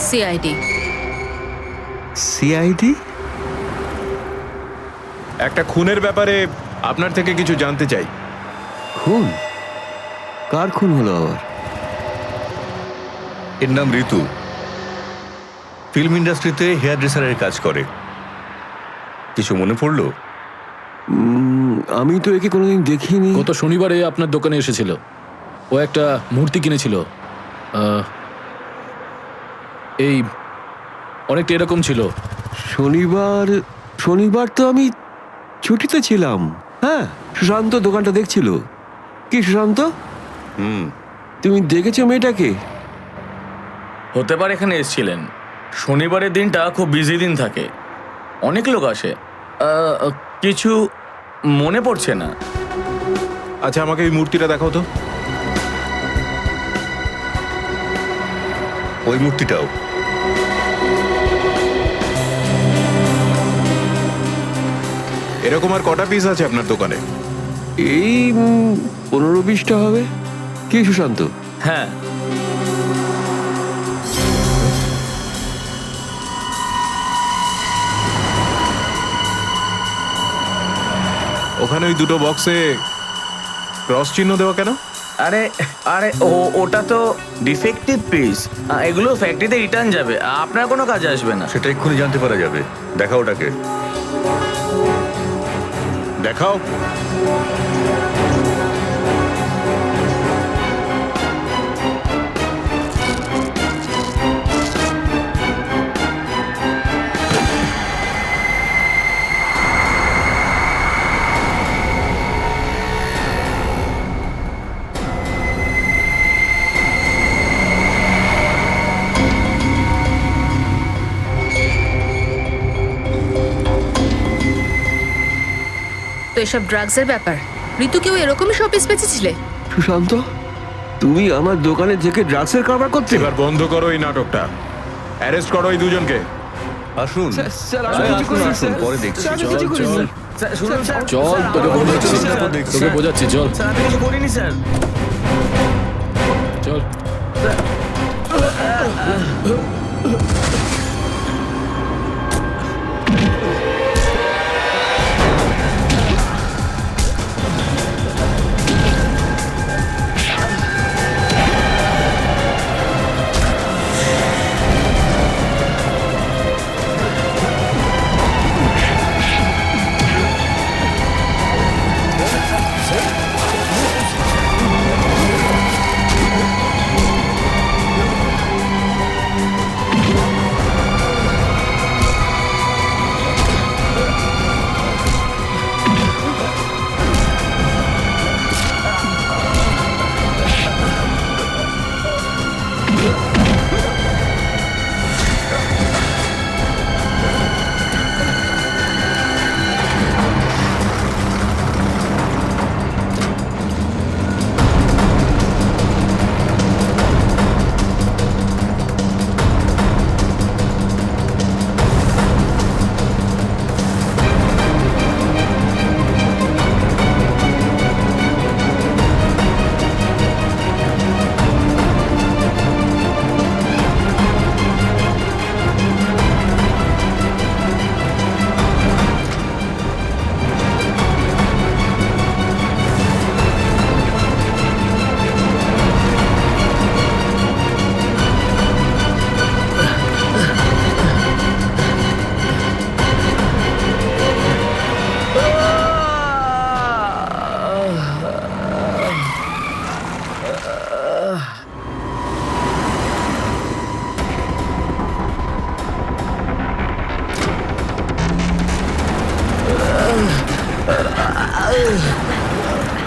CID. CID? একটা খুনের ব্যাপারে আপনার থেকে কিছু জানতে চাই। খুন? কার খুন হলো আবার? এর নাম ঋতু, ফিল্ম ইন্ডাস্ট্রিতে হেয়ার ড্রেসারের কাজ করে। কিছু মনে পড়লো? আমি তো একে কোনোদিন দেখিনি। গত শনিবারে আপনার দোকানে এসেছিল। ও একটা মূর্তি কিনেছিল। এই অনেকটা এরকম ছিল। শনিবার তো আমি ছুটিতে ছিলাম। হ্যাঁ, সুশান্ত দোকানটা দেখছিল। কি সুশান্ত? তুমি দেখেছো মেয়েটাকে? হতে পারে এখানে এসেছিলেন। শনিবারের দিনটা খুব বিজি দিন থাকে, অনেক লোক আসে। কিছু মনে পড়ছে না। আচ্ছা, আমাকে এই মূর্তিটা দেখাও তো। ওই মূর্তিটাও? এরকম আর কটা পিস আছে আপনার দোকানে? এই 15-20টা হবে। কি সুশান্ত? হ্যাঁ, ওখানে ওই দুটো বক্সে ক্রস চিহ্ন দেওয়া কেন? আরে আরে ওটা তো ডিফেক্টিভ পিস। এগুলো ফ্যাক্টরিতে রিটার্ন যাবে, আপনার কোনো কাজে আসবে না। সেটা এক্ষুনি জানতে পারা যাবে। দেখাও ওটাকে। দেখাও। তো এসব ড্রাগসের ব্যাপার। ঋতু কেউ এরকমই শপিস বেঁচেছিলে? সুশান্ত, তুমি আমার দোকানে থেকে ড্রাগসের কারবার করতে? এবার বন্ধ করো এই নাটকটা। অ্যারেস্ট করো এই দুজনকে। আসুন, স্যার, আমি কিছু করিনি, আসুন, স্যার। পরে দেখছি। স্যার, আমি কিছু করিনি। স্যার, শুনুন স্যার। চল, তোকে বোঝাচ্ছি। দেখছি। তোকে বোঝাচ্ছি, চল স্যার, আমি কিছু করিনি স্যার। চল।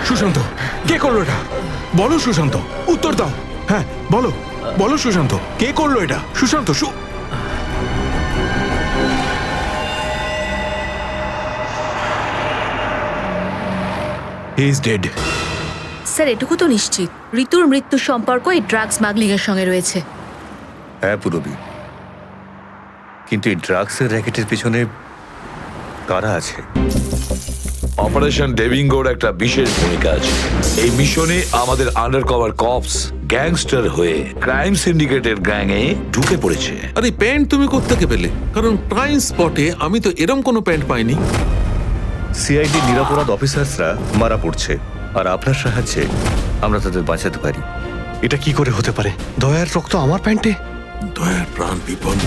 সুশান্ত, কে করলো এটা? বলো সুশান্ত, উত্তর দাও। হ্যাঁ, বলো বলো সুশান্ত, কে করলো এটা? Sushant, he is dead. Sir, এটুকু তো নিশ্চিত ঋতুর মৃত্যুর সম্পর্ক এই ড্রাগস স্মাগলিং এর সঙ্গে রয়েছে। হ্যাঁ পুরবী, কিন্তু এই ড্রাগসের র্যাকেটের পিছনে কারা আছে? অপারেশন ডেভিঙ্গোর একটা বিশেষ ভূমিকা আছে এই মিশনে। আমাদের আন্ডার কভার কপস গ্যাংস্টার হয়ে ক্রাইম সিন্ডিকেটের গ্যাংয়ে ঢুকে পড়েছে। আরে প্যান্ট তুমি কোত্থেকে পেলে? কারণ ক্রাইম স্পটে আমি তো এরম কোনো প্যান্ট পাইনি। সিআইডি নিরাপরাধ অফিসার্সরা মারা পড়ছে, আর আপনার সাহায্যে আমরা তাদের বাঁচাতে পারি। এটা কি করে হতে পারে? দয়ার রক্ত আমার প্যান্টে? দয়ার প্রাণ বিপন্ন।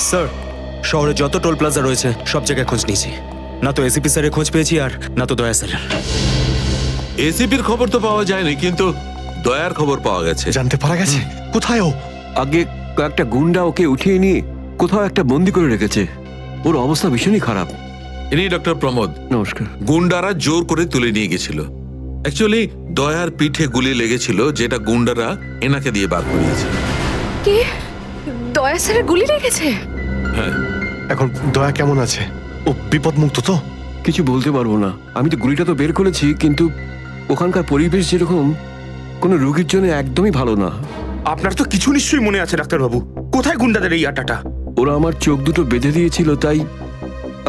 স্যার, শহরে যত টোল প্লাজা রয়েছে সব জায়গায় খোঁজ নিয়েছি। না তো এসিপি স্যারের খোঁজ পেয়েছি, আর না তো দয়া স্যারের। এসিপির খবর তো পাওয়া যায়নি, কিন্তু দয়ার খবর পাওয়া গেছে। জানতে পারা গেছে কোথায় ও? আগে কয়েকটা গুন্ডা ওকে উঠিয়ে নিয়ে কোথাও একটা বন্দি করে রেখেছে। ওর অবস্থা ভীষণই খারাপ। ইনি ডক্টর প্রমোদ। নমস্কার। গুন্ডারা জোর করে তুলে নিয়ে গেছিল। অ্যাকচুয়ালি দয়ার পিঠে গুলি লেগেছিল, যেটা গুন্ডারা এনাকে দিয়ে বার করিয়েছে। কে? দয়া স্যারের গুলি লেগেছে? হ্যাঁ। এখন দয়া কেমন আছে? ও বিপদমুক্ত তো? কিছু বলতে পারবো না। আমি তো গুলিটা তো বের করেছি, কিন্তু ওখানকার পরিবেশ যেরকম কোনো রোগীর জন্য একদমই ভালো না। আপনার তো কিছু নিশ্চয়ই মনে আছে ডাক্তারবাবু। কোথায় গুন্ডাদের এই আটাটা? ওরা আমার চোখ দুটো বেঁধে দিয়েছিল, তাই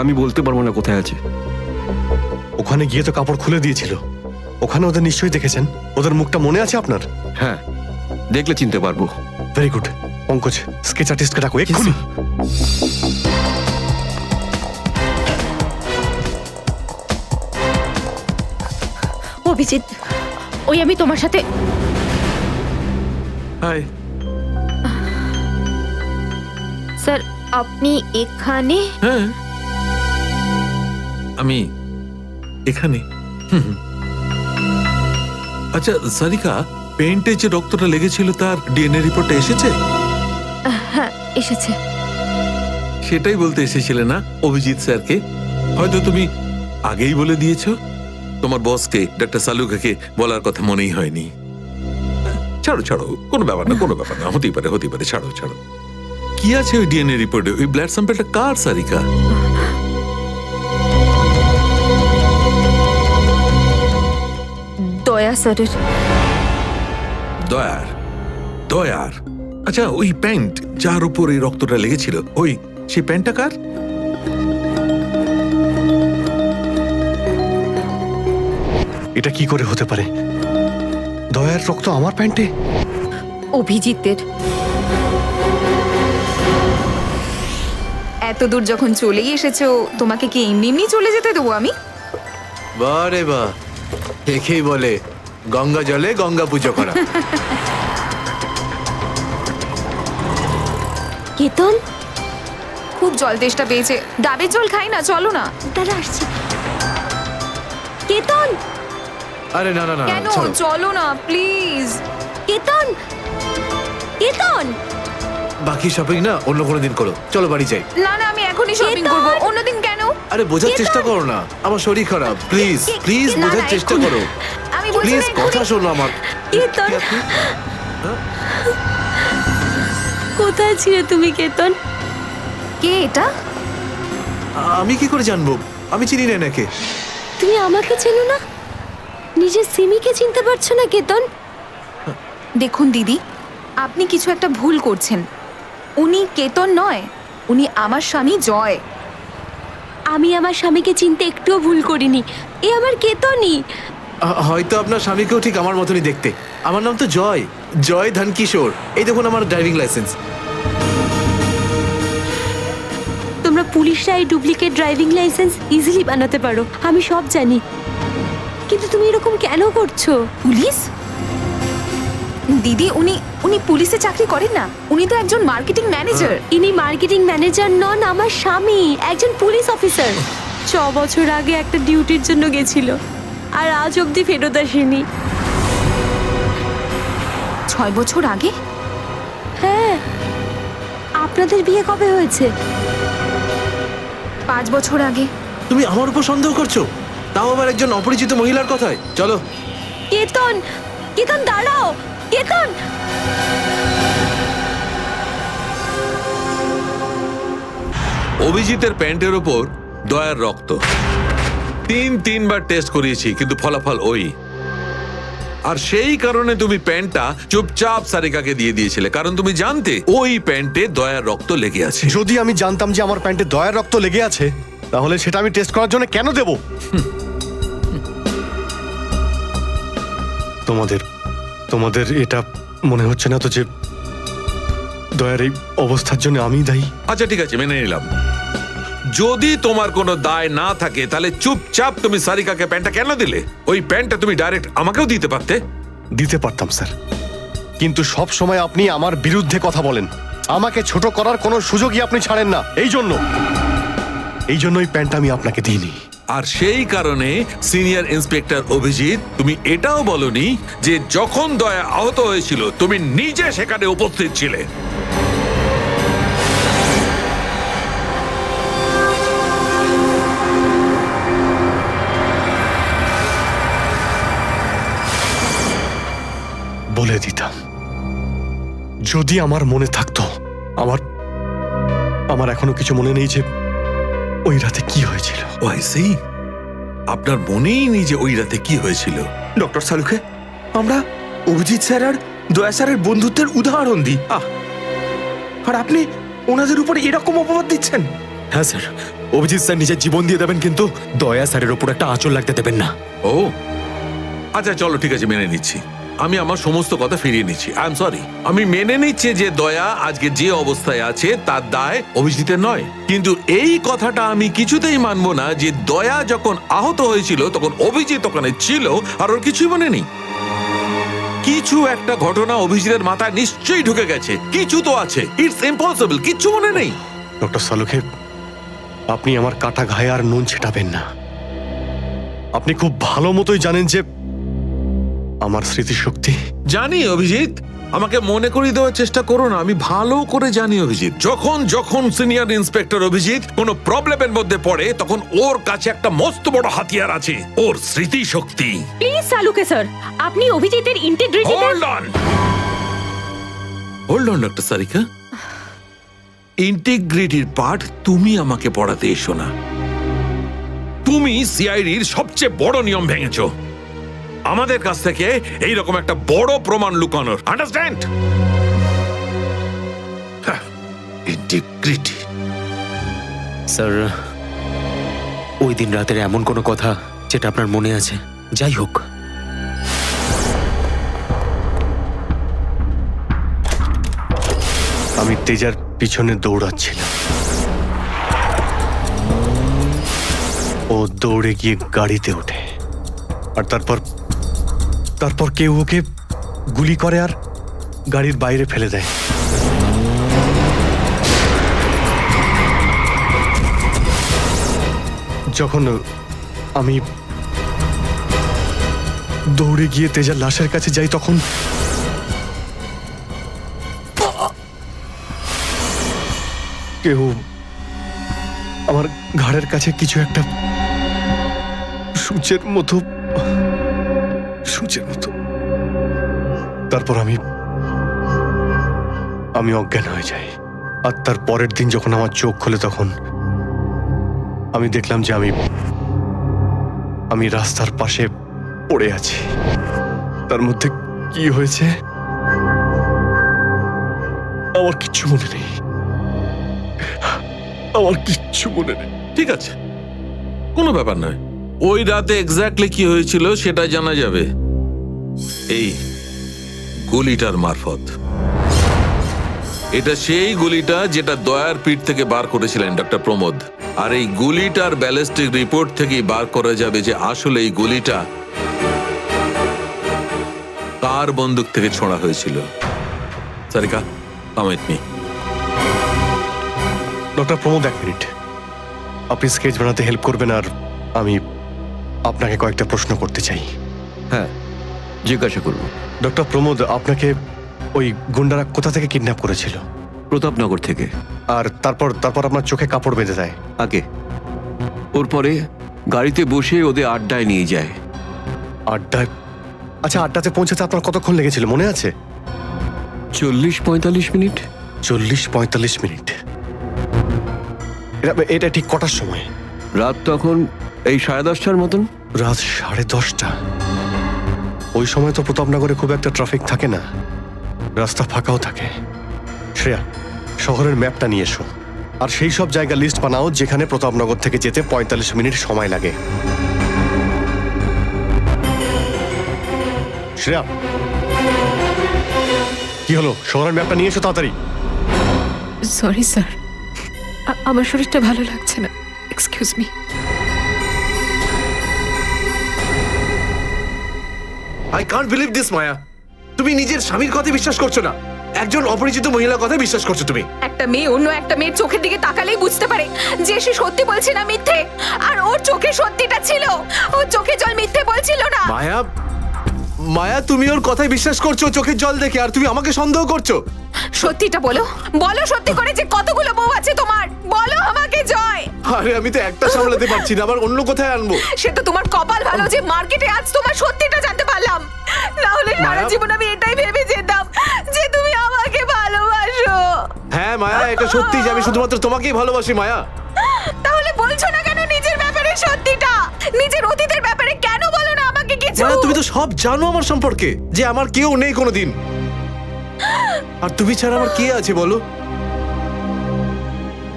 আমি বলতে পারবো না কোথায় আছে। ওখানে গিয়ে তো কাপড় খুলে দিয়েছিল। ওখানে ওদের নিশ্চয়ই দেখেছেন। ওদের মুখটা মনে আছে আপনার? হ্যাঁ, দেখলে চিনতে পারবো। Very good. পঙ্কজ, স্কেচ আর্টিস্টকে ডাকো এক্ষুনি। অভিজিৎ, ওই আমি তোমার সাথে। হাই। স্যার, আপনি এখানে? হ্যাঁ, আমি এখানে। আচ্ছা সারিকা, পেন্টে যে রক্তটা লেগেছিল তার ডিএনএ রিপোর্টটা এসেছে? হ্যাঁ, এসেছে। সেটাই বলতে এসেছিলে না অভিজিৎ স্যারকে? হয়তো তুমি আগেই বলে দিয়েছো। তোমার বসকে, ডক্টর সালুকাকে বলার কথা মনেই হয়নি। ছাড়ো ছাড়ো, কোনো ব্যাপার না, কোনো ব্যাপার না, হতেই পারে হতেই পারে, ছাড়ো ছাড়ো। কি আছে ওই ডিএনএ রিপোর্টে? ওই ব্লাড স্যাম্পলটা কার সারিকা? দয়া স্যারের। দয়ার? দয়ার? আচ্ছা, ওই প্যান্ট যার উপর এই রক্তটা লেগেছিল, ওই সেই প্যান্টটা কার? এটা কি করে হতে পারে? দয়ার রক্ত আমার প্যান্টে? অভিজিতের। এত দূর যখন চলেই এসেছো, তোমাকে কি এমনি এমনি চলে যেতে দেবো আমি? বারে বা, একেই বলে গঙ্গা জলে গঙ্গা পুজো করা। কেতন, খুব জল তেষ্টা পেয়েছে, ডাবের জল খাই না, চলো না। দাঁড়া আসছি। কেতন, আরে না না না, কেন? ছাড়ো। চলো না প্লিজ। কেতন, কেতন। বাকি শপিং না অন্য কোনো দিন করো, চলো বাড়ি যাই। না না, আমি এখনই শপিং কেতন! করবো। অন্যদিন কেন? আরে বোঝার চেষ্টা করো না, আমার শরীর খারাপ। প্লিজ প্লিজ না, বোঝার না, চেষ্টা এক্ষুনি। করো। আমি বলছি প্লিজ না, এক্ষুনি। কথা শোনো আমার। কেতন, কোথায় ছিলে তুমি কেতন? কে এটা? আমি কি করে জানবো? আমি চিনি না এনাকে। তুমি আমাকে চেনো না? নিজের সিমিকে চিনতে পারছো না কেতন? দেখুন দিদি, আপনি কিছু একটা ভুল করছেন। উনি কেতন নয়, উনি আমার স্বামী জয়। আমি আমার স্বামীকে চিনতে একটুও ভুল করিনি। এ আমার কেতনই। হয়তো আপনার স্বামীকেও ঠিক আমার মতনই দেখতে। আমার নাম তো জয়, জয় ধনকিশোর। এই দেখুন আমার ড্রাইভিং লাইসেন্স। তোমরা পুলিশরা এই ডুপ্লিকেট ড্রাইভিং লাইসেন্স ইজিলি বানাতে পারো, আমি সব জানি। কিন্তু তুমি এরকম কেন করছো? পুলিশ? দিদি, উনি উনি পুলিশে চাকরি করেন না, উনি তো একজন মার্কেটিং ম্যানেজার। ইনি মার্কেটিং ম্যানেজার নন, আমার স্বামী একজন পুলিশ অফিসার। 6 বছর আগে একটা ডিউটির জন্য গেছিল, আর আজ অবধি ফেরত আসেনি। 6 বছর আগে? হ্যাঁ। আপনাদের বিয়ে কবে হয়েছে? 5 বছর আগে। তুমি আমার উপর সন্দেহ করছো, তাও আবার একজন অপরিচিত মহিলার কথায়। চলো। কেতন, কেতন দাঁড়াও, কেতন। অভিজিতের প্যান্টের ওপর দয়ার রক্ত। তিনবার টেস্ট করিয়েছি কিন্তু ফলাফল ওই। আর সেই কারণে তুমি প্যান্টটা চুপচাপ সারিকাকে দিয়ে দিয়েছিলে, কারণ তুমি জানতে ওই প্যান্টে দয়ার রক্ত লেগে আছে। যদি আমি জানতাম যে আমার প্যান্টে দয়ার রক্ত লেগে আছে, তাহলে সেটা আমি টেস্ট করার জন্য কেন দেব? তোমাদের এটা মনে হচ্ছে না তো যে দয়ার এই অবস্থার জন্য আমি দায়ী? আচ্ছা ঠিক আছে, মেনে নিলাম। যদি তোমার কোনো দায় না থাকে তাহলে চুপচাপ তুমি সারিকাকে প্যান্টটা কেন দিলে? ওই প্যান্টটা তুমি ডাইরেক্ট আমাকেও দিতে পারতে। দিতে পারতাম স্যার, কিন্তু সব সময় আপনি আমার বিরুদ্ধে কথা বলেন। আমাকে ছোট করার কোনো সুযোগই আপনি ছাড়েন না। এই জন্য ওই প্যান্টটা আমি আপনাকে দিইনি। আর সেই কারণে সিনিয়র ইন্সপেক্টর অভিজিৎ, তুমি এটাও বলনি যে যখন দয়া আহত হয়েছিল তুমি নিজে সেখানে উপস্থিত ছিলে। বলে দিতাম যদি আমার মনে থাকতো। আমার এখনো কিছু মনে নেই যে ওই রাতে কি হয়েছিল। আপনার মনেই নেই যে ওই রাতে কি হয়েছিল? ডক্টর সালুকে আমরা অভিজিৎ স্যার আর দয়া স্যারের বন্ধুত্বের উদাহরণ দিই, আর আপনি ওনাদের উপরে এরকম অপবাদ দিচ্ছেন? হ্যাঁ স্যার, অভিজিৎ স্যার নিজের জীবন দিয়ে দেবেন, কিন্তু দয়া স্যারের উপর একটা আঁচল লাগতে দেবেন না। ও আচ্ছা চলো ঠিক আছে, মেনে নিচ্ছি। আমি আমার সমস্ত কথা ফিরিয়ে নিচ্ছি। I am sorry. আমি মেনে নিচ্ছি যে দয়া আজকে যে অবস্থায় আছে তার দায় অভিজিতের নয়, কিন্তু এই কথাটা আমি কিছুতেই মানবো না যে দয়া যখন আহত হয়েছিল তখন অভিজিৎ ওখানে ছিল আর ওর কিছুই মনে নেই। কিছু একটা ঘটনা অভিজিতের মাথায় নিশ্চয়ই ঢুকে গেছে, কিছু তো আছে। ইটস ইম্পসিবল, কিচ্ছু মনে নেই। ডক্টর সালুকে, আপনি আমার কাটা ঘায়ে আর নুন ছেটাবেন না। আপনি খুব ভালো মতোই জানেন যে আমার স্মৃতিশক্তি। জানি অভিজিৎ, আমাকে মনে করিয়ে দেওয়ার চেষ্টা করো না। আমি ভালো করে জানি অভিজিৎ, যখন সিনিয়র ইন্সপেক্টর অভিজিৎ কোনো প্রবলেমের মধ্যে পড়ে তখন ওর কাছে একটা মস্ত বড় হাতিয়ার আছে, ওর স্মৃতিশক্তি। প্লিজ সালুকে স্যার, আপনি অভিজিতের integrity hold on doctor Sarika. ইন্টিগ্রিটির পাঠ তুমি আমাকে পড়াতে এসো না। তুমি সিআইডির সবচেয়ে বড় নিয়ম ভেঙেছো, আমাদের কাছ থেকে এইরকম একটা বড় প্রমাণ লুকানোর। আন্ডারস্ট্যান্ড? ইন্টিগ্রিটি। স্যার, ওই দিন রাতের এমন কোনো কথা যেটা আপনার মনে আছে? যাই হোক, আমি তেজার পিছনে দৌড়াচ্ছিলাম। ও দৌড়ে গিয়ে গাড়িতে ওঠে, আর তারপর কেউ ওকে গুলি করে আর গাড়ির বাইরে ফেলে দেয়। যখন আমি দৌড়ে গিয়ে তেজার লাশের কাছে যাই তখন কেউ আমার ঘাড়ের কাছে কিছু একটা সূচের মতো। তারপর আমি অজ্ঞান হয়ে যাই। আর তার পরের দিন যখন আমার চোখ খোলে তখন আমি দেখলাম যে আমি রাস্তার পাশে পড়ে আছি। তার মধ্যে কি হয়েছে আমার কিচ্ছু মনে নেই। ঠিক আছে, কোনো ব্যাপার নয়। ওই রাতে এক্স্যাক্টলি কি হয়েছিল সেটা জানা যাবে এই গুলিটার মারফত। এটা সেই গুলিটা যেটা দয়ার পিঠ থেকে বার করেছিলেন ডক্টর প্রমোদ। আর এই গুলিটার ব্যালিস্টিক রিপোর্ট থেকেই বার করা যাবে যে আসলে এই গুলিটা কার বন্দুক থেকে ছোঁড়া হয়েছিল। Sarika, come with me. Doctor Pramod, এক মিনিট। আপনি স্কেচ বানাতে হেল্প করবেন, আর আমি আপনাকে কয়েকটা প্রশ্ন করতে চাই। হ্যাঁ, জিজ্ঞাসা করব। ডক্টর প্রমোদ, আপনাকে ওই গুন্ডারা কোথা থেকে কিডন্যাপ করেছিল? প্রতাপনগর থেকে। আর তারপর আপনার চোখে কাপড় বেঁধে দেয় আগে। ওর পরে গাড়িতে বসে ওদের আড্ডায় নিয়ে যায়। আড্ডায়? আচ্ছা, আড্ডাতে পৌঁছাতে আপনার কতক্ষণ লেগেছিল মনে আছে? 40-45 মিনিট। 40-45 মিনিট? এটা ঠিক কটার সময়? রাত তখন এই 10:30টার মতন। রাত 10:30টা? ওই সময় তো প্রতাপনগরে খুব একটা ট্রাফিক থাকে না, রাস্তা ফাঁকাও থাকে। শ্রেয়া, শহরের ম্যাপটা নিয়ে এসো, আর সেই সব জায়গা লিস্ট বানাও যেখানে প্রতাপনগর থেকে যেতে 45 মিনিট সময় লাগে। শ্রেয়া, কি হলো? শহরের ম্যাপটা নিয়ে এসো তাড়াতাড়ি। সরি স্যার, আমার শরীরটা ভালো লাগছে না, excuse me. I can't believe this Maya, তুমি নিজের স্বামীর কথা বিশ্বাস করছো না, একজন অপরিচিত মহিলার কথা বিশ্বাস করছো তুমি। একটা মেয়ে অন্য একটা মেয়ের চোখের দিকে তাকালেই বুঝতে পারে যে সে সত্যি বলছে না মিথ্যে। আর ওর চোখে সত্যিটা ছিল, ওর চোখে জল মিথ্যে বলছিল না। মায়া, মায়া তুমি ওর কথায় বিশ্বাস করছো চোখের জল দেখে, আর তুমি আমাকে সন্দেহ করছো। সত্যিটা বলো, বলো সত্যি করে যে কতগুলো বউ আছে তোমার, বলো আমাকে জয়। আরে আমি তো একটা সামলাতে পারছি না, আবার অন্য কোথায় আনবো? সে তো তোমার কপাল ভালো যে মার্কেটে আজ তোমার সত্যিটা জানতে পারলাম, না হলে সারা মায়া- জীবন আমি এটাই ভেবে যেতাম যে তুমি আমাকে ভালোবাসো। হ্যাঁ মায়া, এটা সত্যি যে আমি শুধুমাত্র তোমাকেই ভালোবাসি মায়া। তাহলে বলছো না কেন নিজের ব্যাপারে সত্যিটা? নিজের অতীতের ব্যাপারে কেন বলো না আমাকে কিছু? মায়া, তুমি তো সব জানো আমার সম্পর্কে, যে আমার কেউ নেই কোনোদিন, আর তুমি ছাড়া আমার কে আছে বলো?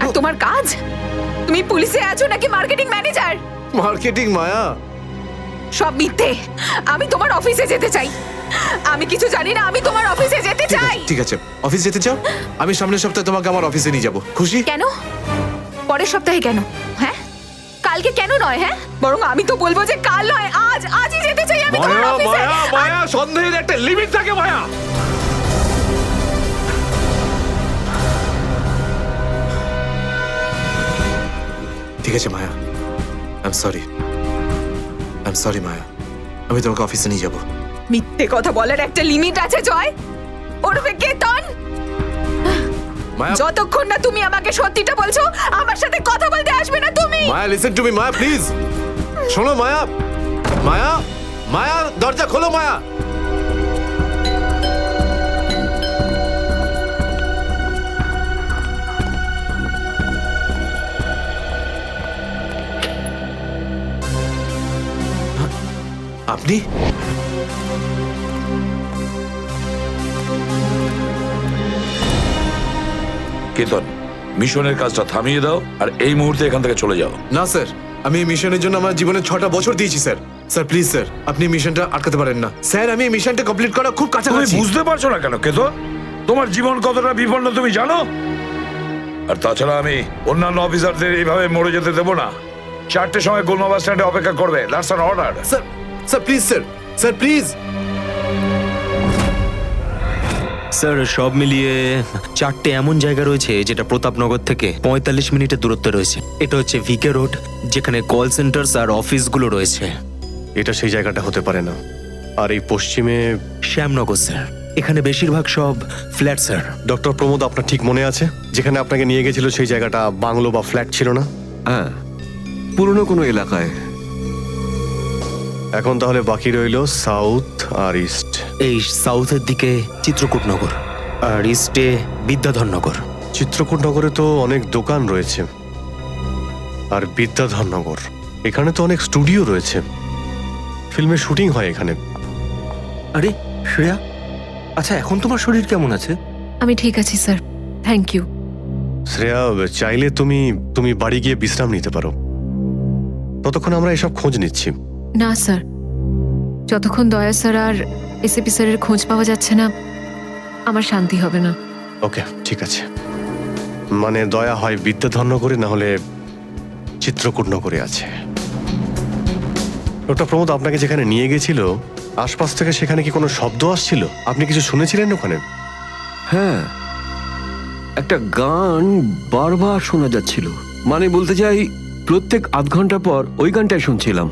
আর তোমার কাজ? তুমি পুলিশে আছো নাকি মার্কেটিং ম্যানেজার? মার্কেটিং মায়া। সব মিথ্যে। আমি তোমার অফিসে যেতে চাই। আমি কিছু জানি না, আমি তোমার অফিসে যেতে চাই। ঠিক আছে, অফিস যেতে চাও? আমি সামনের সপ্তাহে তোমাকে আমার অফিসে নিয়ে যাবো, খুশি? কেন? পরের সপ্তাহে কেন? হ্যাঁ, কালকে কেন নয়? হ্যাঁ, বরং আমি তো বলবো যে কাল নয়, আজই যেতে চাই আমি তোমার মায়া অফিসে। মায়া মায়া, সন্দেহের একটা লিমিট থাকে মায়া। ঠিক আছে মায়া, আই এম সরি মায়া, আমি তোমাকে অফিসে নিয়ে যাবো। মিথ্যে কথা বলার একটা লিমিট আছে জয়, ওরফে কেতন। মায়া, যতক্ষণ না তুমি আমাকে সত্যিটা বলছো, আমার সাথে কথা বলতে আসবে না তুমি। Maya listen to me Maya, please শোনো মায়া। মায়া, মায়া দরজা খোলো মায়া। আপনি? কেতন, মিশনের কাজটা থামিয়ে দাও আর এই মুহূর্তে এখান থেকে চলে যাও। না স্যার, আমি এই মিশনের জন্য আমার জীবনে 6টা বছর দিয়েছি স্যার। স্যার প্লিজ স্যার, আপনি মিশনটা আটকাতে পারেন না স্যার, আমি এই মিশনটা কমপ্লিট করা খুব তুমি কাছাকাছি। বুঝতে পারছো না কেন কেতন? তোমার জীবন কতটা বিপন্ন তুমি জানো? আর তাছাড়া আমি অন্যান্য অফিসারদের এইভাবে মরে যেতে দেবো না। 4টের সময় গোলমা বাস স্ট্যান্ডে অপেক্ষা করবে, that's an order. Sir, sir please sir, sir please. Sir সব মিলিয়ে 4টে এমন জায়গা রয়েছে যেটা প্রতাপনগর থেকে 45 মিনিটের দূরত্বে রয়েছে। এটা হচ্ছে ভিকে রোড, যেখানে কল সেন্টার্স আর অফিসগুলো রয়েছে। এটা সেই জায়গাটা হতে পারে না। আর এই পশ্চিমে শ্যামনগর স্যার, এখানে বেশিরভাগ সব ফ্ল্যাট স্যার। ডক্টর প্রমোদ, আপনার ঠিক মনে আছে যেখানে আপনাকে নিয়ে গেছিল সেই জায়গাটা বাংলো বা ফ্ল্যাট ছিল না? হ্যাঁ, পুরনো কোনো এলাকায়। এখন তাহলে বাকি রইল সাউথ আর ইস্ট। এই সাউথের দিকে চিত্রকূটনগর আর ইস্টে বিদ্যাধরনগর। চিত্রকূটনগরে তো অনেক দোকান রয়েছে, আর বিদ্যাধরনগর এখানে তো অনেক স্টুডিও রয়েছে, ফিল্মের শুটিং হয় এখানে। আরে শ্রেয়া, আচ্ছা এখন তোমার শরীর কেমন আছে? আমি ঠিক আছি স্যার, থ্যাংক ইউ। শ্রেয়া, চাইলে তুমি বাড়ি গিয়ে বিশ্রাম নিতে পারো, ততক্ষণ আমরা এসব খোঁজ নিচ্ছি। না স্যার, যতক্ষণ দয়া স্যার আর এসএপি স্যারের খোঁজ পাওয়া যাচ্ছে না, আমার শান্তি হবে না। ওকে, ঠিক আছে। মানে দয়া হয় বিদ্যাধরনগরে, না হলে চিত্রকূটনগরে আছে। ডক্টর প্রমোদ আপনাকে যেখানে নিয়ে গেছিল, আশপাশ থেকে সেখানে কি কোনো শব্দ আসছিল? আপনি কিছু শুনেছিলেন ওখানে? হ্যাঁ, একটা গান বারবার শোনা যাচ্ছিল। মানে বলতে চাই, প্রত্যেক আধ ঘন্টা পর ওই গানটাই শুনছিলাম।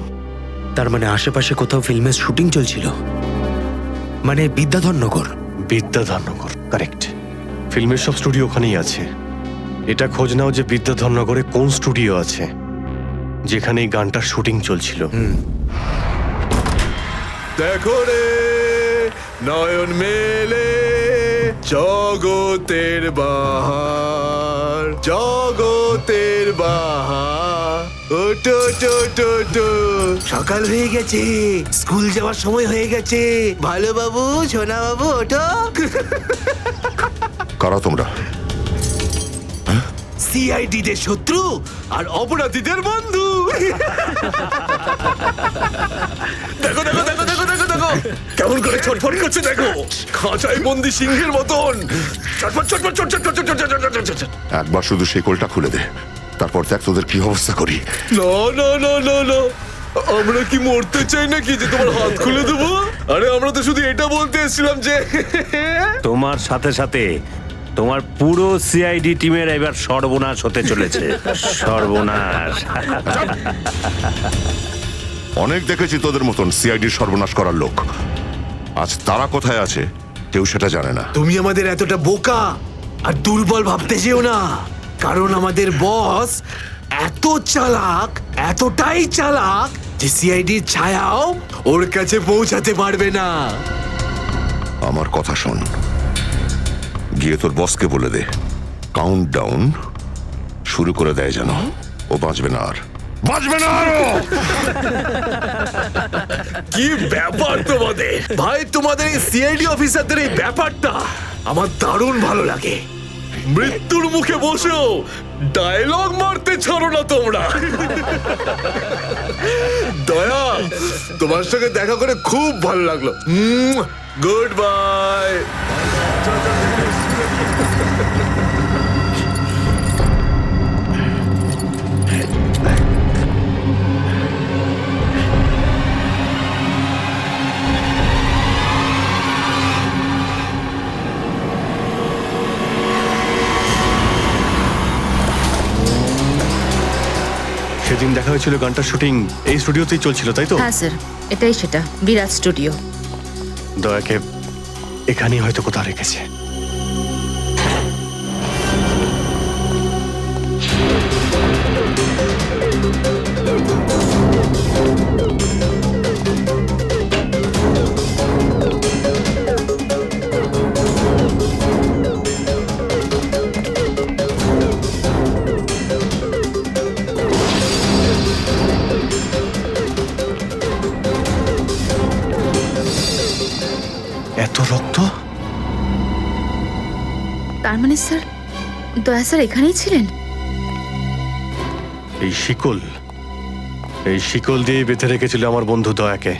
তার মানে আশেপাশে কোথাও ফিল্মের শুটিং চলছিল, মানে বিদ্যাধরনগর। বিদ্যাধরনগর, কারেক্ট। ফিল্মের সব স্টুডিও ওখানেই আছে। এটা খোঁজ নাও যে বিদ্যাধরনগরে কোন স্টুডিও আছে যেখানে এই গানটার শুটিং চলছিল। দেখো রে নয়ন মেলে জগতের বাহার, জগতের বাহার, ওটো ওটো ওটো ওটো সকাল হয়ে গেছে, স্কুল যাওয়ার সময় হয়ে গেছে। ভালো বাবু, সোনা বাবু, ওঠো। কারা তোমরা? সিআইডি দের শত্রু আর অপরাধীদের বন্ধু। দেখো দেখো দেখো দেখো দেখো দেখো কেমন করে ছটফট করছে, দেখো খাঁচায় বন্দি সিংহের মতন ছটফট ছটফট ছটফট ছটফট ছটফট ছটফট। একবার শুধু শেকলটা খুলে দে, তারপর দেখ তোদের কি অবস্থা করি। না না না না না, আমরা কি মরতে চাই নাকি যে তোমার হাত খুলে দেবো? আরে আমরা তো শুধু এটা বলতে এসেছিলাম যে তোমার সাথে সাথে তোমার পুরো সিআইডি টিমের এবার সর্বনাশ হতে চলেছে। সর্বনাশ। অনেক দেখেছি তোদের মতন সিআইডির সর্বনাশ করার লোক। আজ তারা কোথায় আছে কেউ সেটা জানে না। তুমি আমাদের এতটা বোকা আর দুর্বল ভাবতে যেও না, কারণ আমাদের বস এত চালাক, এতটাই চালাক যে সিআইডির ছায়াও ওর কাছে পৌঁছাতে পারবে না। আমার কথা শোন, গিয়ে তোর বসকে বলে দে কাউন্ট ডাউন শুরু করে দেয় যেন ও বাঁচবে না আর, বাঁচবে না আর। কি ব্যাপার তোমাদের ভাই, তোমাদের এই সিআইডি অফিসারদের এই ব্যাপারটা আমার দারুণ ভালো লাগে। মৃত্যুর মুখে বসেও ডায়লগ মারতে ছাড়ো না তোমরা। দয়া, তোমার সঙ্গে দেখা করে খুব ভালো লাগলো। Good bye. সেদিন দেখা হয়েছিল গানটার শুটিং এই স্টুডিওতেই চলছিল, তাই তো? হ্যাঁ স্যার, এটাই সেটা, বিরাট স্টুডিও। দয়াকে এখানেই হয়তো কোথাও রেখেছে। এত রক্ত? তার মানে স্যার, দয়া স্যার এখানেই ছিলেন? এই শিকল দিয়ে বেঁধে রেখেছিল আমার বন্ধু দয়াকে।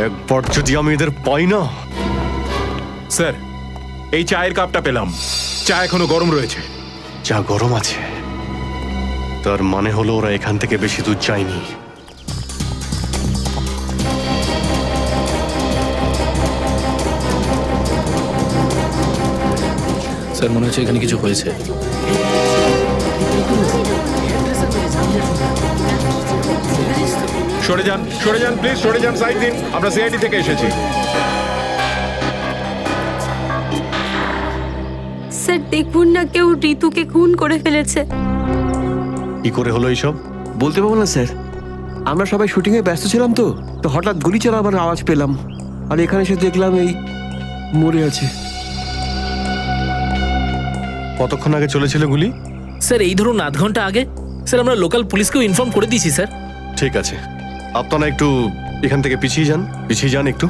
একবার যদি আমি এদের পাই না। স্যার, এই চায়ের কাপটা পেলাম, চা এখনো গরম রয়েছে। চা গরম আছে, তার মানে হলো ওরা এখান থেকে বেশি দূর যায়নি। স্যার মনে হচ্ছে এখানে কিছু হয়েছে। সরে যান প্লিজ, সরে যান, সাইড দিন, আমরা সিআইডি থেকে এসেছি। স্যার দেখুন না, কেউ ঋতুকে খুন করে ফেলেছে। কি করে হলো এইসব? বলতে পারবো না স্যার, আমরা সবাই শুটিং এ ব্যস্ত ছিলাম তো হঠাৎ গুলি চালাবার আওয়াজ পেলাম, আর এখানে এসে দেখলাম এই মরে আছে। কতক্ষণ আগে চলেছিল গুলি? স্যার এই ধরুন আধ ঘন্টা আগে। স্যার আমরা লোকাল পুলিশকেও ইনফর্ম করে দিয়েছি স্যার। ঠিক আছে, আপনারা একটু এখান থেকে পিছিয়ে যান একটু।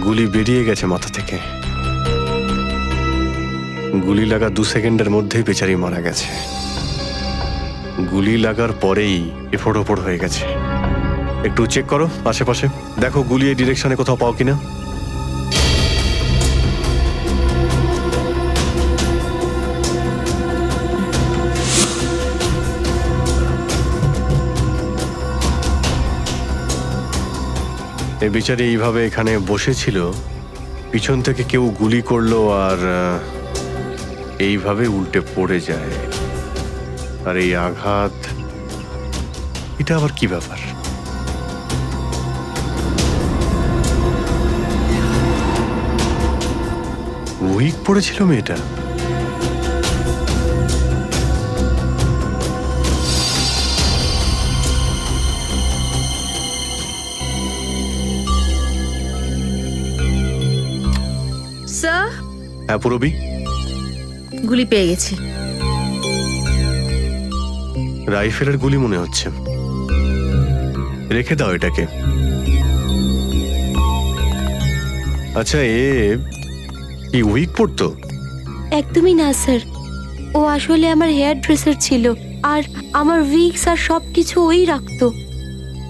গুলি বেরিয়ে গেছে মাথা থেকে। গুলি লাগা 2 সেকেন্ডের মধ্যেই বেচারি মারা গেছে। গুলি লাগার পরেই এফোড় ওপড় হয়ে গেছে। একটু চেক করো আশেপাশে, দেখো গুলি এই ডিরেকশনে কোথাও পাও কিনা। এই বেচারি এইভাবে এখানে বসেছিল, পিছন থেকে কেউ গুলি করলো আর এইভাবে উল্টে পড়ে যায়। আর এই আঘাত, এটা আবার কি ব্যাপার? উইক পড়েছিল মেয়েটা। হ্যাঁ পুরবি, গুলি পেয়ে গেছি। রাইফেলের গুলি মনে হচ্ছে। রেখে দাও এটাকে। আচ্ছা, কি উইক পড়তো? একদমই না স্যার, ও আসলে আমার হেয়ার ড্রেসার ছিল, আর আমার উইগস আর সবকিছু ওই রাখতো।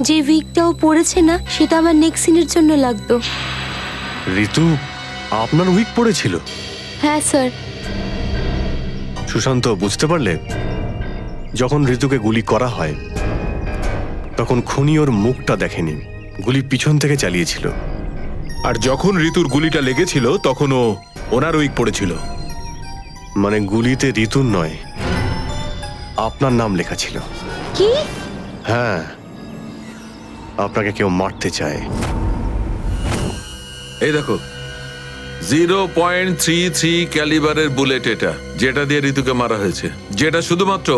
যে উইগটাও পড়েছে না, সেটা আমার নেক্সট সিনের জন্য লাগতো। ঋতু আপনার উইক পড়েছিল? হ্যাঁ স্যার। সুশান্ত, বুঝতে পারলে? যখন ঋতুকে গুলি করা হয় তখন খুনি ওর মুখটা দেখেনি, গুলি পিছন থেকে চালিয়েছিল। আর যখন ঋতুর গুলিটা লেগেছিল তখন ও ওনার উইক পড়েছিল। মানে গুলিতে ঋতুর নয়, আপনার নাম লেখা ছিল। কি? হ্যাঁ, আপনাকে কেউ মারতে চায়। এই দেখো, 0.33 ক্যালিবারের বুলেট এটা, যেটা দিয়ে ঋতুকে মারা হয়েছে, যেটা শুধুমাত্র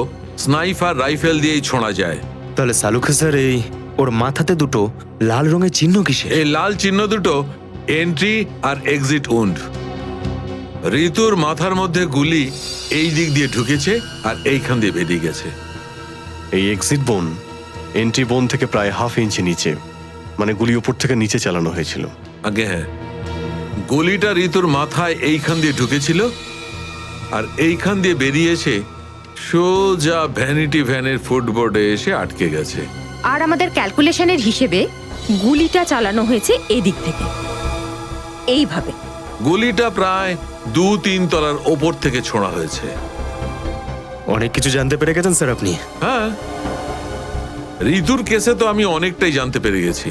স্নাইপার রাইফেল দিয়েই ছোঁড়া যায়। তাহলে সালুকে স্যার, এই ওর মাথাতে দুটো লাল রঙের চিহ্ন কিসে? এই লাল চিহ্ন দুটো এন্ট্রি আর এক্সিট উন্ড। ঋতুর মাথার মধ্যে গুলি এই দিক দিয়ে ঢুকেছে আর এইখান দিয়ে বেরিয়ে গেছে। এই এক্সিট বোন এন্ট্রি বোন থেকে প্রায় হাফ ইঞ্চি নিচে, মানে গুলি উপর থেকে নিচে চালানো হয়েছিল। আগে হ্যাঁ, গুলিটা ঋতুর মাথায় এইখান দিয়ে ঢুকেছিল আর এইখান দিয়ে বেরিয়ে এসে সোজা ভ্যানিটি ভ্যানের ফুটবোর্ডে এসে আটকে গেছে। আর আমাদের ক্যালকুলেশনের হিসেবে গুলিটা চালানো হয়েছে এদিক থেকে, এইভাবে। গুলিটা প্রায় 2-3 তলার ওপর থেকে ছোঁড়া হয়েছে। অনেক কিছু জানতে পেরে গেছেন স্যার আপনি। হ্যাঁ, ঋতুর কেসে তো আমি অনেকটাই জানতে পেরে গেছি।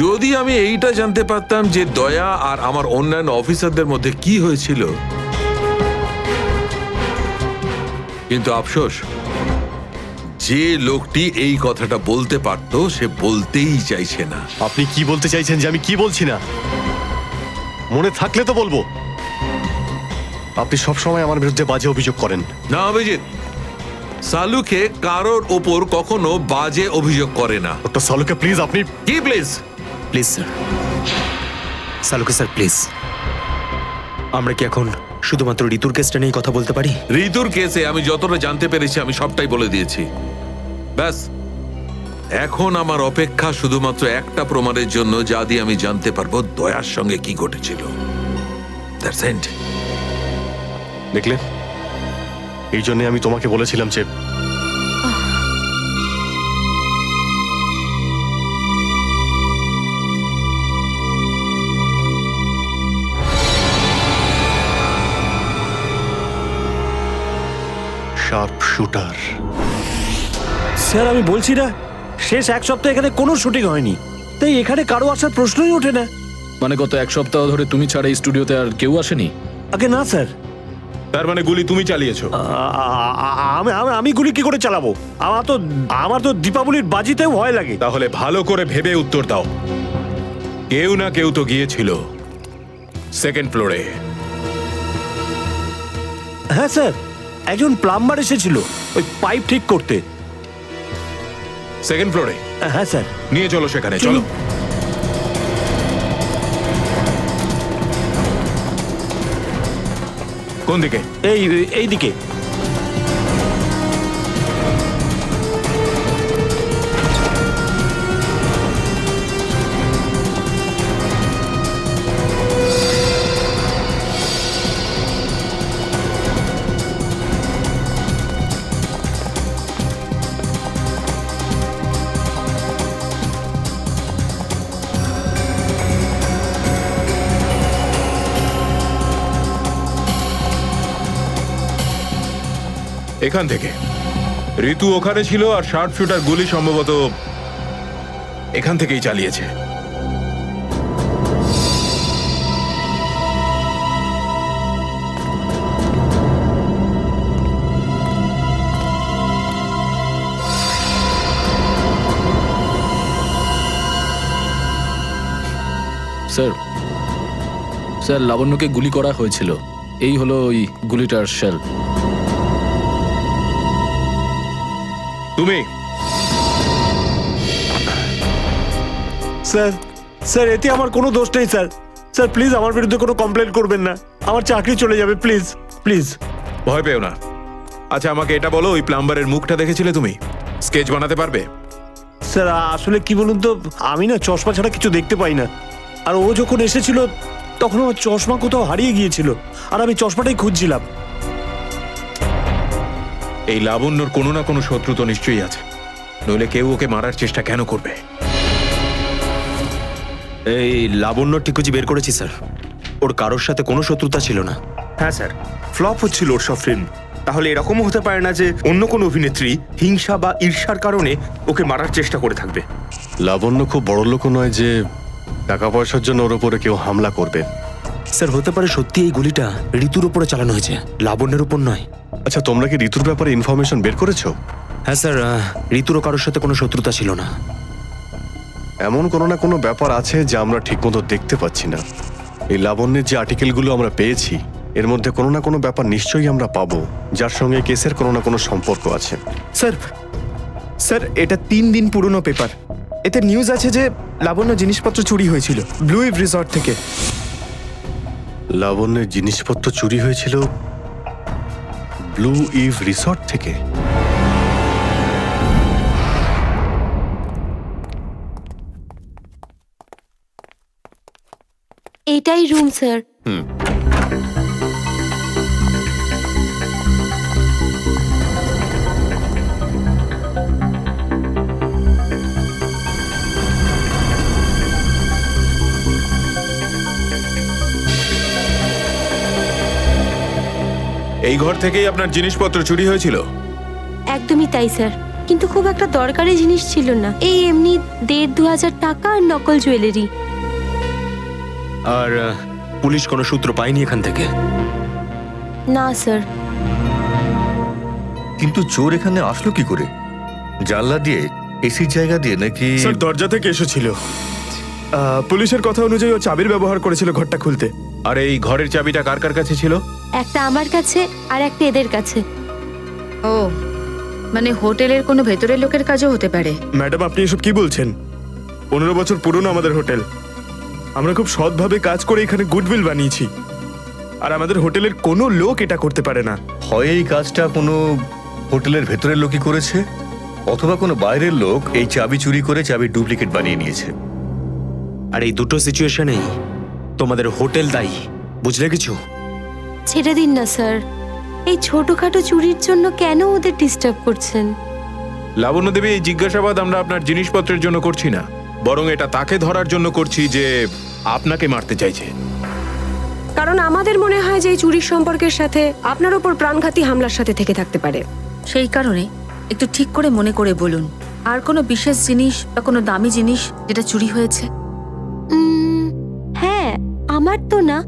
যদি আমি এইটা জানতে পারতাম যে দয়া আর আমার অন্যান্য অফিসারদের মধ্যে কি হয়েছিল, কিন্তু আফসোস, যে লোকটি এই কথাটা বলতে পারত সে বলতেই চাইছে না। আপনি কি বলতে চাইছেন যে আমি কি বলছি না? মনে থাকলে তো বলবো। আপনি সবসময় আমার বিরুদ্ধে বাজে অভিযোগ করেন। না অভিজিৎ, সালুকে কারোর ওপর কখনো বাজে অভিযোগ করে না। ডক্টর সালুকে প্লিজ, আপনি কি please? Please sir, Saluke sir please, আমরা কি এখন শুধুমাত্র ঋতুর কেসটা নিয়ে কথা বলতে পারি? ঋতুর কেসে আমি যতটা জানতে পেরেছি আমি সবটাই বলে দিয়েছি। ব্যাস, এখন আমার অপেক্ষা শুধুমাত্র একটা প্রমাণের জন্য, যা দিয়ে আমি জানতে পারবো দয়ার সঙ্গে কি ঘটেছিল। That's it. দেখলে, এই জন্য আমি তোমাকে বলেছিলাম যে শার্প শুটার। স্যার আমি বলছি না, শেষ এক সপ্তাহ এখানে কোনো শুটিং হয়নি, তাই এখানে কারো আসার প্রশ্নই ওঠে না। মানে গত এক সপ্তাহ ধরে তুমি ছাড়া এই স্টুডিওতে আর কেউ আসেনি? আগে না স্যার। তার মানে গুলি তুমি চালিয়েছো? আমি গুলি কি করে চালাবো? আমার তো দীপাবলির বাজিতেও ভয় লাগে। তাহলে ভালো করে ভেবে উত্তর দাও। কেউ না কেউ তো গিয়েছিল সেকেন্ড ফ্লোরে। হ্যাঁ স্যার, একজন প্লাম্বার এসেছিল ওই পাইপ ঠিক করতে। সেকেন্ড ফ্লোরে? হ্যাঁ স্যার। নিয়ে চলো সেখানে, চলো। কোন দিকে? এই দিকে। এখান থেকে। ঋতু ওখানে ছিল আর শার্প শুটার গুলি সম্ভবত এখান থেকেই চালিয়েছে। স্যার, স্যার লাবণ্যকে গুলি করা হয়েছিল। এই হলো ওই গুলিটার শেল। তুমি? স্যার স্যার এতে আমার কোনো দোষ নেই স্যার। স্যার প্লিজ আমার বিরুদ্ধে কোনো কমপ্লেন করবেন না, আমার চাকরি চলে যাবে, প্লিজ প্লিজ। ভয় পেও না। আচ্ছা আমাকে এটা বলো, ওই প্লাম্বারের মুখটা দেখেছিলে তুমি? স্কেচ বানাতে পারবে? স্যার আসলে কি বলুন তো, আমি না চশমা ছাড়া কিছু দেখতে পাই না। আর ও যখন এসেছিল তখন আমার চশমা কোথাও হারিয়ে গিয়েছিল, আর আমি চশমাটাই খুঁজছিলাম। এই লাবণ্যর কোনো না কোনো শত্রু তো নিশ্চয়ই আছে, নইলে কেউ ওকে মারার চেষ্টা কেন করবে? এই লাবণ্য টিকুজি বের করেছি স্যার, ওর কারোর সাথে কোনো শত্রুতা ছিল না। হ্যাঁ স্যার, ফ্লপ হচ্ছিল ওর সব ফিল্ম। তাহলে এরকমও হতে পারে না যে অন্য কোনো অভিনেত্রী হিংসা বা ঈর্ষার কারণে ওকে মারার চেষ্টা করে থাকবে। লাবণ্য খুব বড় লোক নয় যে টাকা পয়সার জন্য ওর উপরে কেউ হামলা করবে। স্যার হতে পারে সত্যি এই গুলিটা ঋতুর উপরে চালানো হয়েছে, লাবণ্যের উপর নয়। আচ্ছা তোমরা কি ঋতুর ব্যাপারে ইনফরমেশন বের করেছো? হ্যাঁ স্যার, ঋতুরও কারোর সাথে কোনো শত্রুতা ছিল না। এমন কোনো না কোনো ব্যাপার আছে যা আমরা ঠিকমতো দেখতে পাচ্ছি না। এই লাবণ্যের যে আর্টিকেলগুলো আমরা পেয়েছি এর মধ্যে কোনো না কোনো ব্যাপার নিশ্চয়ই আমরা পাবো যার সঙ্গে কেসের কোনো না কোনো সম্পর্ক আছে। স্যার স্যার এটা 3 দিন পুরনো পেপার। এতে নিউজ আছে যে লাবণ্য জিনিসপত্র চুরি হয়েছিল ব্লু ইভ রিসর্ট থেকে। লাবণ্যের জিনিসপত্র চুরি হয়েছিল ব্লু ইভ রিসর্ট থেকে? এটাই রুম স্যার। এই ঘর থেকেই আপনার জিনিসপত্র চুরি হয়েছিল? একদমই তাই স্যার, কিন্তু খুব একটা দরকারি জিনিস ছিল না, এই এমনি 1,500-2,000 টাকা আর নকল জুয়েলারি। আর পুলিশ কোনো সূত্র পায়নি এখান থেকে? না স্যার। কিন্তু চোর এখানে আসলো কি করে? জানলা দিয়ে, এসির জায়গা দিয়ে নাকি? স্যার দরজা থেকে এসেছিল। পুলিশের কথা অনুযায়ী ও চাবির ব্যবহার করেছিল ঘরটা খুলতে। আর এই ঘরের চাবিটা কার কার কাছে ছিল? একটা আমার কাছে আর একটা এদের কাছে। ও মানে হোটেলের কোনো ভেতরের লোকের কাজও হতে পারে। ম্যাডাম আপনি এসব কি বলছেন? 15 বছর পুরনো আমাদের হোটেল, আমরা খুব সৎভাবে কাজ করে এখানে গুডউইল বানিয়েছি, আর আমাদের হোটেলের কোনো লোক এটা করতে পারে না। হয় এই কাজটা কোনো হোটেলের ভেতরের লোকই করেছে, অথবা কোনো বাইরের লোক এই চাবি চুরি করে চাবির ডুপ্লিকেট বানিয়ে নিয়েছে। আর এই দুটো সিচুয়েশনেই তোমাদের হোটেল দায়ী, বুঝলে কিছু? ছেড়ে দিন না স্যার, এই ছোটখাটো চুরির জন্য কেন ওদের ডিস্টার্ব করছেন? লাবণ্য দেবী, এই জিজ্ঞাসাবাদ আমরা আপনার জিনিসপত্রের জন্য করছি না, বরং এটা তাকে ধরার জন্য করছি যে আপনাকে মারতে চাইছে। কারণ আমাদের মনে হয় যে এই চুরির সম্পর্কের সাথে আপনার উপর প্রাণঘাতী হামলার সাথে থেকে থাকতে পারে। সেই কারণে একটু ঠিক করে মনে করে বলুন, আর কোনো বিশেষ জিনিস বা কোনো দামি জিনিস যেটা চুরি হয়েছে? হ্যাঁ, আমার তো না,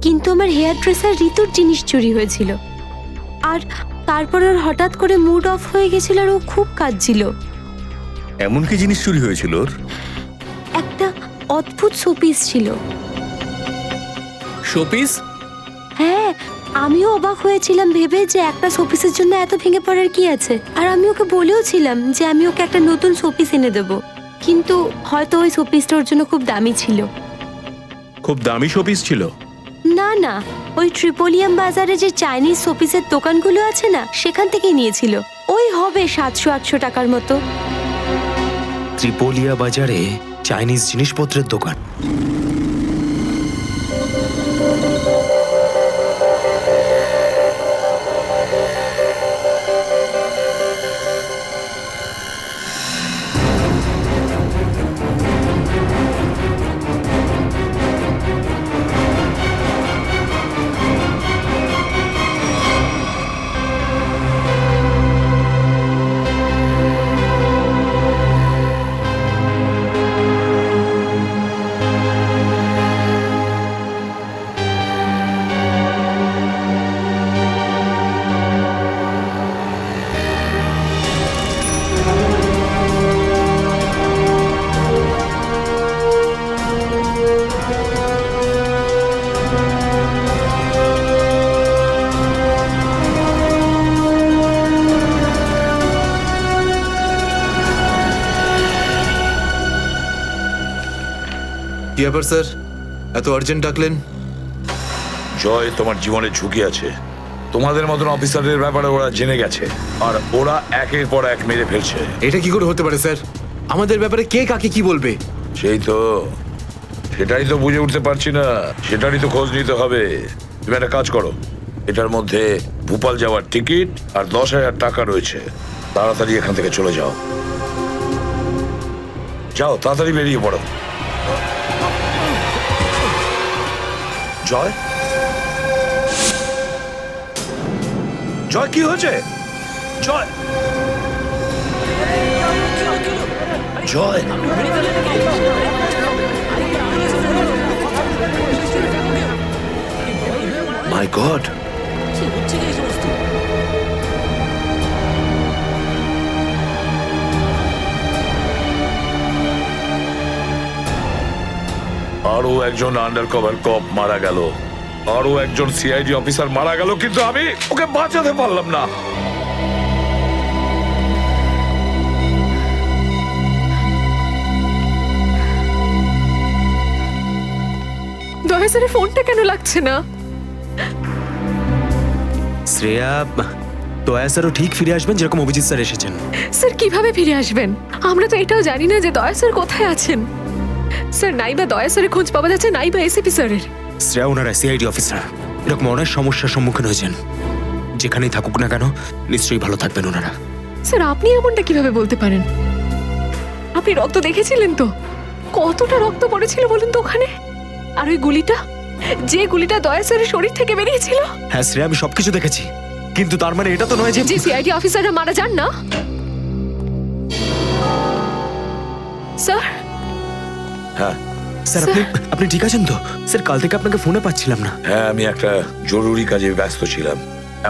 কিন্তু আমার হেয়ার ড্রেসার ঋতুর জিনিস চুরি হয়েছিল। আর তারপর ওর হঠাৎ করে মুড অফ হয়ে গেছিল আর ও খুব কাঁদছিল। এমন কি জিনিস চুরি হয়েছিল ওর? একটা অদ্ভুত শোপিস ছিল। শোপিস? হ্যাঁ, আমিও অবাক হয়েছিলাম ভেবে যে একটা শোপিসের জন্য এত ভেঙে পড়ার কি আছে। আর আমি ওকে বলেও ছিলাম যে আমি ওকে একটা নতুন শোপিস এনে দেবো, কিন্তু হয়তো ওই শোপিসটা ওর জন্য খুব দামি ছিল। খুব দামি শোপিস ছিল? না না, ওই ট্রিপোলিয়াম বাজারে যে চাইনিজ শোপিসের দোকানগুলো আছে না, সেখান থেকেই নিয়েছিল। ওই হবে 700-800 টাকার মতো। ত্রিপোলিয়া বাজারে চাইনিজ জিনিসপত্রের দোকান? কি ব্যাপার স্যার, এত আর্জেন্ট ডাকলেন? জয়, তোমার জীবনে ঝুঁকি আছে। তোমাদের মতন অফিসারদের ব্যাপারে ওরা জেনে গেছে, আর ওরা একের পর এক মেরে ফেলছে। এটা কি করে হতে পারে স্যার? আমাদের ব্যাপারে কে কাকে কি বলবে? সেই তো, সেটাই তো বুঝে উঠতে পারছি না। সেটারই তো খোঁজ নিতে হবে। তুমি একটা কাজ করো, এটার মধ্যে ভোপাল যাওয়ার টিকিট আর 10,000 টাকা রয়েছে। তাড়াতাড়ি এখান থেকে চলে যাও। যাও, তাড়াতাড়ি বেরিয়ে পড়ো। জয়, জয়, কি হয়েছে? জয়, জয়, মাই গড, আরো একজন আন্ডার কভার কপ মারা গেল, আরো একজন সিআইডি অফিসার মারা গেল, কিন্তু আমি ওকে বাঁচাতে পারলাম না। দয়া স্যারের ফোনটা কেন লাগছে না? শ্রেয়া, দয়া স্যারও ঠিক ফিরে আসবেন যেরকম অভিজিৎ স্যার এসেছেন। স্যার কিভাবে ফিরে আসবেন? আমরা তো এটাও জানি না যে দয়া স্যার কোথায় আছেন। স্যার, নাইবা দয়া স্যারের খোঁজ পাওয়া যাচ্ছে, নাইবা এসিপি স্যারের। শ্রেয়া, ওনারা সিআইডি অফিসার, এরকম অনেক সমস্যার সম্মুখীন হয়েছেন। যেখানেই থাকুক না কেন, নিশ্চয়ই ভালো থাকবেন ওনারা। স্যার, আপনি এমনটা কিভাবে বলতে পারেন? আপনি রক্ত দেখেছিলেন তো? কতটা রক্ত পড়েছিল বলুন তো ওখানে? আর ওই গুলিটা, যে গুলিটা দয়া স্যারের শরীর থেকে বেরিয়েছিল। হ্যাঁ শ্রেয়া, আমি সবকিছু দেখেছি, কিন্তু তার মানে এটা তো নয় যে সিআইডি অফিসাররা মারা যান না। স্যার, হ্যাঁ স্যার, আপনি ঠিক আছেন তো? স্যার, কাল থেকে আপনাকে ফোনে পাচ্ছিলাম না। হ্যাঁ, আমি একটা জরুরি কাজে ব্যস্ত ছিলাম।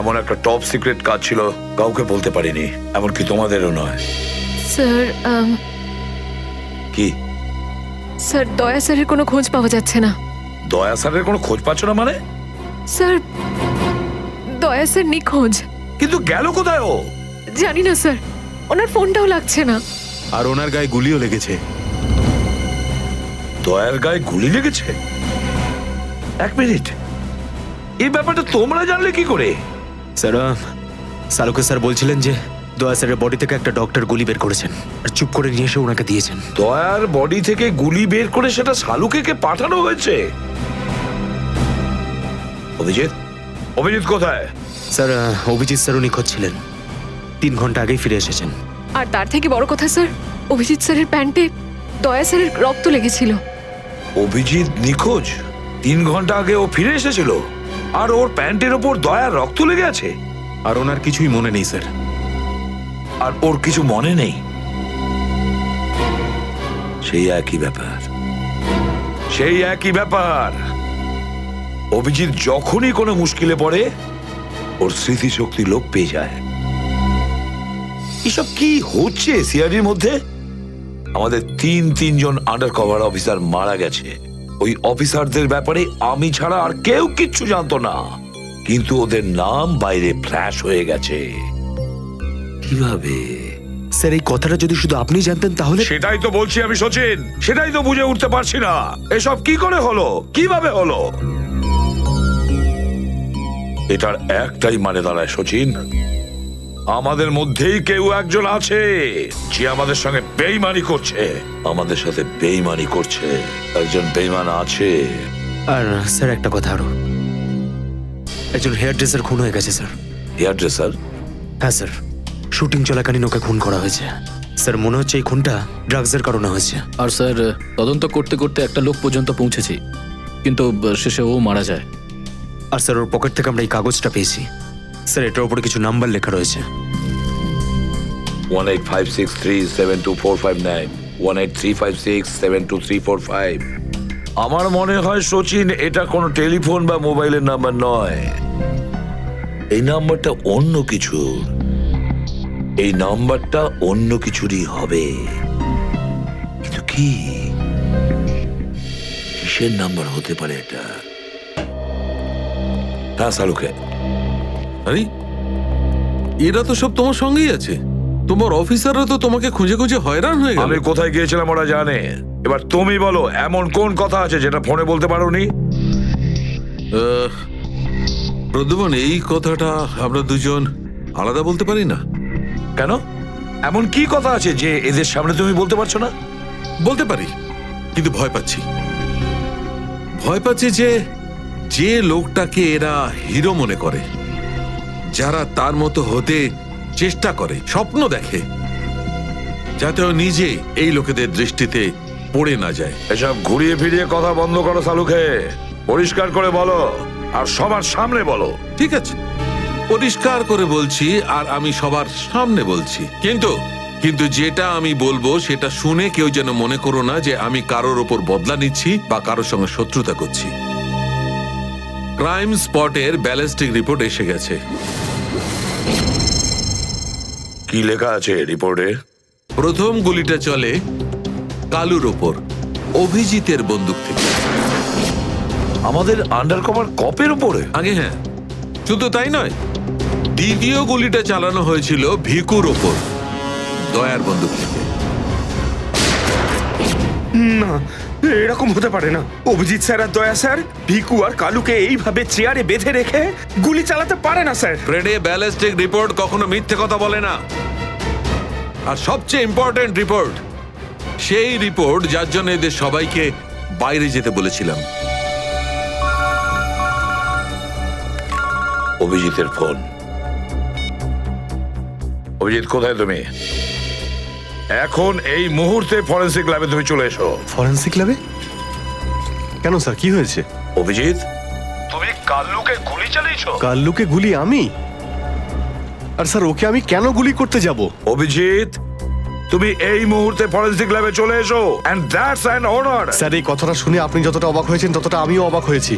এমন একটা টপ সিক্রেট কাজ ছিল, কাউকে বলতে পারিনি, এমনকি তোমাদেরও নয়। স্যার, কি স্যার, দয়া স্যারের কোনো খোঁজ পাওয়া যাচ্ছে না। দয়া স্যারের কোনো খোঁজ পাচ্ছ না মানে? স্যার, দয়া স্যার নিখোঁজ। কিন্তু গেল কোথায় ও? জানি না স্যার, ওনার ফোনটাও লাগছে না। আর ওনার গায়ে গুলিও লেগেছে। দয়ার গায়ে গুলি লেগেছে? এক মিনিট, এই ব্যাপারটা তোমরা জানলে কি করে? স্যার, সালুকে স্যার বলছিলেন যে দয়া স্যারের বডি থেকে একটা ডক্টর গুলি বের করেছেন আর চুপ করে নিয়ে এসে ওনাকে দিয়েছেন। দয়ার বডি থেকে গুলি বের করে সেটা শালুকে পাঠানো হয়েছে? অভিজিৎ, অভিজিৎ কোথায়? স্যার, অভিজিৎ স্যারও নিখোঁজ ছিলেন, 3 ঘন্টা আগেই ফিরে এসেছেন। আর তার থেকে বড় কথা স্যার, অভিজিৎ স্যারের প্যান্টে দয়া স্যারের রক্ত লেগেছিল। অভিজিৎ নিখোঁজ? 3 ঘন্টা আগে ও ফিরে এসেছিল, আর ওর প্যান্টের ওপর দয়ার রক্ত লেগে আছে। আর ওনার কিছুই মনে নেই স্যার। আর ওর কিছু মনে নেই? সেই একই ব্যাপার, সেই একই ব্যাপার। অভিজিৎ যখনই কোনো মুশকিলে পড়ে, ওর স্মৃতিশক্তি লোপ পেয়ে যায়। এসব কি হচ্ছে সিআইডির মধ্যে? আমাদের তিনজন আন্ডার কভার অফিসার মারা গেছে। ওই অফিসারদের ব্যাপারে আমি ছাড়া আর কেউ কিচ্ছু জানতো না, কিন্তু ওদের নাম বাইরে ফ্ল্যাশ হয়ে গেছে। কিভাবে? স্যার, এই কথাটা যদি শুধু আপনি জানতেন তাহলে। সেটাই তো বলছি আমি সচিন, সেটাই তো বুঝে উঠতে পারছি না এসব কি করে হলো, কিভাবে হলো। এটার একটাই মানে দাঁড়ায় সচিন, আমাদের মধ্যেই কেউ একজন আছে যে আমাদের সঙ্গে বেইমানি করছে, আমাদের সাথে বেইমানি করছে। একজন বেইমান আছে। আর স্যার, একটা কথা আরো, একজন হেয়ার ড্রেসার খুন হয়ে গেছে স্যার। Hair dresser? হ্যাঁ স্যার, শুটিং চলাকালীন ওকে খুন করা হয়েছে। স্যার, মনে হচ্ছে এই খুনটা ড্রাগসের কারণে হয়েছে। আর স্যার, তদন্ত করতে করতে একটা লোক পর্যন্ত পৌঁছেছি, কিন্তু শেষে ও মারা যায়। আর স্যার, ওর পকেট থেকে আমরা এই কাগজটা পেয়েছি। স্যার, এটার উপরে কিছু নাম্বার লেখা রয়েছে। 185637245 183567235। আমার মনে হয় সচিন, এটা কোনো টেলিফোন বা মোবাইলের নাম্বার নয়। এই নাম্বারটা অন্য কিছু, এই নাম্বারটা অন্য কিছুরই হবে। কিন্তু কি, কিসের নাম্বার হতে পারে এটা? হ্যাঁ সালুকে। আরে, এরা তো সব তোমার সঙ্গেই আছে। তোমার অফিসাররা তো তোমাকে খুঁজে খুঁজে হয়রান হয়ে গেল। আমি কোথায় গিয়েছিলাম ওরা জানে। এবার তুমি বলো, এমন কোন কথা আছে যেটা ফোনে বলতে পারোনি? প্রদ্যুমন, এই কথাটা আমরা দুজন আলাদা বলতে পারি না। কেন? এমন কি কথা আছে যে এদের সামনে তুমি বলতে পারছো না? বলতে পারি, কিন্তু ভয় পাচ্ছি। ভয় পাচ্ছি যে যে লোকটাকে এরা হিরো মনে করে, যারা তার মতো হতে চেষ্টা করে, স্বপ্ন দেখে, যাতে ও নিজে এই লোকেদের দৃষ্টিতে পড়ে না যায়। এসব ঘুরিয়ে ফিরিয়ে কথা বন্ধ করো সালুকে। পরিষ্কার করে বলো, আর সবার সামনে বলো। ঠিক আছে, পরিষ্কার করে বলছি, আর আমি সবার সামনে বলছি। কিন্তু যেটা আমি বলবো সেটা শুনে কেউ যেন মনে করো না যে আমি কারোর ওপর বদলা নিচ্ছি বা কারোর সঙ্গে শত্রুতা করছি। ক্রাইম স্পটের ব্যালিস্টিক রিপোর্ট এসে গেছে। কি লেখা আছে রিপোর্টে? প্রথম গুলিটা চলে কালুর ওপর, অভিজিতের বন্দুক থেকে। আমাদের আন্ডারকভার কপের উপরে? আগে হ্যাঁ, শুধু তাই নয়, দ্বিতীয় গুলিটা চালানো হয়েছিল ভিকুর ওপর, দয়ার বন্দুক থেকে। না, এরকম হতে পারে না। অভিজিৎ স্যার আর দয়া স্যার ভিকু আর কালুকে এইভাবে চেয়ারে বেঁধে রেখে গুলি চালাতে পারে না স্যার। ফ্রেডে, ব্যালিস্টিক রিপোর্ট কখনো মিথ্যে কথা বলে না। আর সবচেয়ে ইম্পর্টেন্ট রিপোর্ট, সেই রিপোর্ট যার জন্য এদের সবাইকে বাইরে যেতে বলেছিলাম। অভিজিতের ফোন। অভিজিৎ, কোথায় তুমি? এখন এই মুহূর্তে ফরেনসিক ল্যাবে তুমি চলে এসো। ফরেনসিক ল্যাবে? কেন স্যার, কি হয়েছে? অভিজিৎ, তুমি কাল্লুকে গুলি চালিয়েছো? কাল্লুকে গুলি আমি? আর স্যার, ওকে আমি কেন গুলি করতে যাব? অভিজিৎ, তুমি এই মুহূর্তে ফরেনসিক ল্যাবে চলে এসো, and that's an order. Sir, এই কথাটা শুনে আপনি যতটা অবাক হয়েছেন ততটা আমিও অবাক হয়েছি।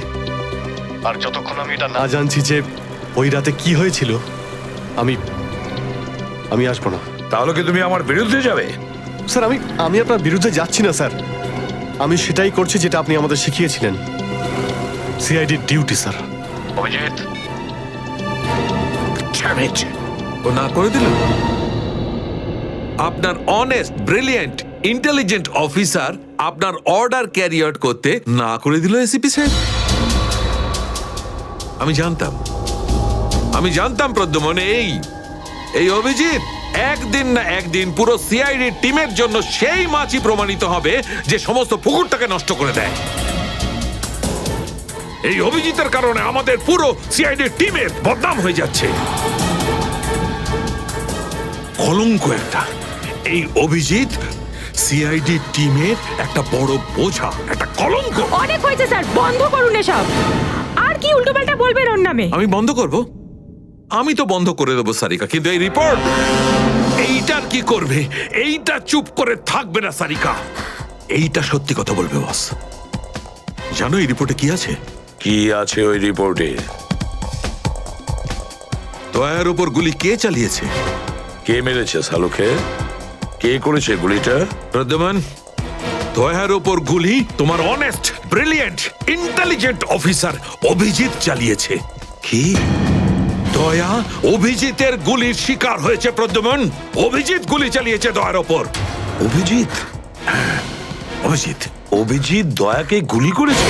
আর যতক্ষণ আমি এটা না জানছি যে ওই রাতে কি হয়েছিল, আমি আসবো না। তাহলে কি তুমি আমার বিরুদ্ধে যাবে? স্যার, আমি আপনার বিরুদ্ধে যাচ্ছি না স্যার। আমি সেটাই করছি যেটা আপনি আমাদের শিখিয়েছিলেন, সিআইডি ডিউটি স্যার। অভিজিৎ, ও না করে দিল। আপনার অনেস্ট, ব্রিলিয়েন্ট, ইন্টেলিজেন্ট অফিসার আপনার অর্ডার ক্যারি আউট করতে না করে দিল এসিপি সাহেব। আমি জানতাম প্রদ্যুমন, এই অভিজিৎ একদিন না একদিন পুরো সিআইডি টিমের জন্য সেই মাছি প্রমাণিত হবে যে সমস্ত পুকুরটাকে নষ্ট করে দেয়। এই অভিজিতের কারণে আমাদের পুরো সিআইডি টিমের বদনাম হয়ে যাচ্ছে। কলঙ্ক একটা। এই অভিজিৎ সিআইডি টিমের একটা বড় বোঝা, একটা কলঙ্ক। অনেক হয়েছে স্যার, বন্ধ করুন এসব। আর কি উল্টোপাল্টা বলবেন ওর নামে? আমি বন্ধ করব? আমি তো বন্ধ করে দেবো সারিকা, কিন্তু এই রিপোর্ট, এইটার কি করবে? এইটা চুপ করে থাকবে না সারিকা, এইটা সত্যি কথা বলবে বস। জানো এই রিপোর্টে কি আছে? কি আছে ওই রিপোর্টে? দয়ার উপর গুলি কে চালিয়েছে, কে মেরেছে সালুকে, কে করেছে গুলিটা? প্রদ্যুমন, দয়ার উপর গুলি তোমার honest, brilliant, intelligent officer Abhijit চালিয়েছে। কি? দয়া অভিজিতের গুলির শিকার হয়েছে প্রদ্যুমন। অভিজিৎ গুলি চালিয়েছে দয়ার ওপর। অভিজিৎ? অভিজিৎ অভিজিৎ দয়াকে গুলি করেছে?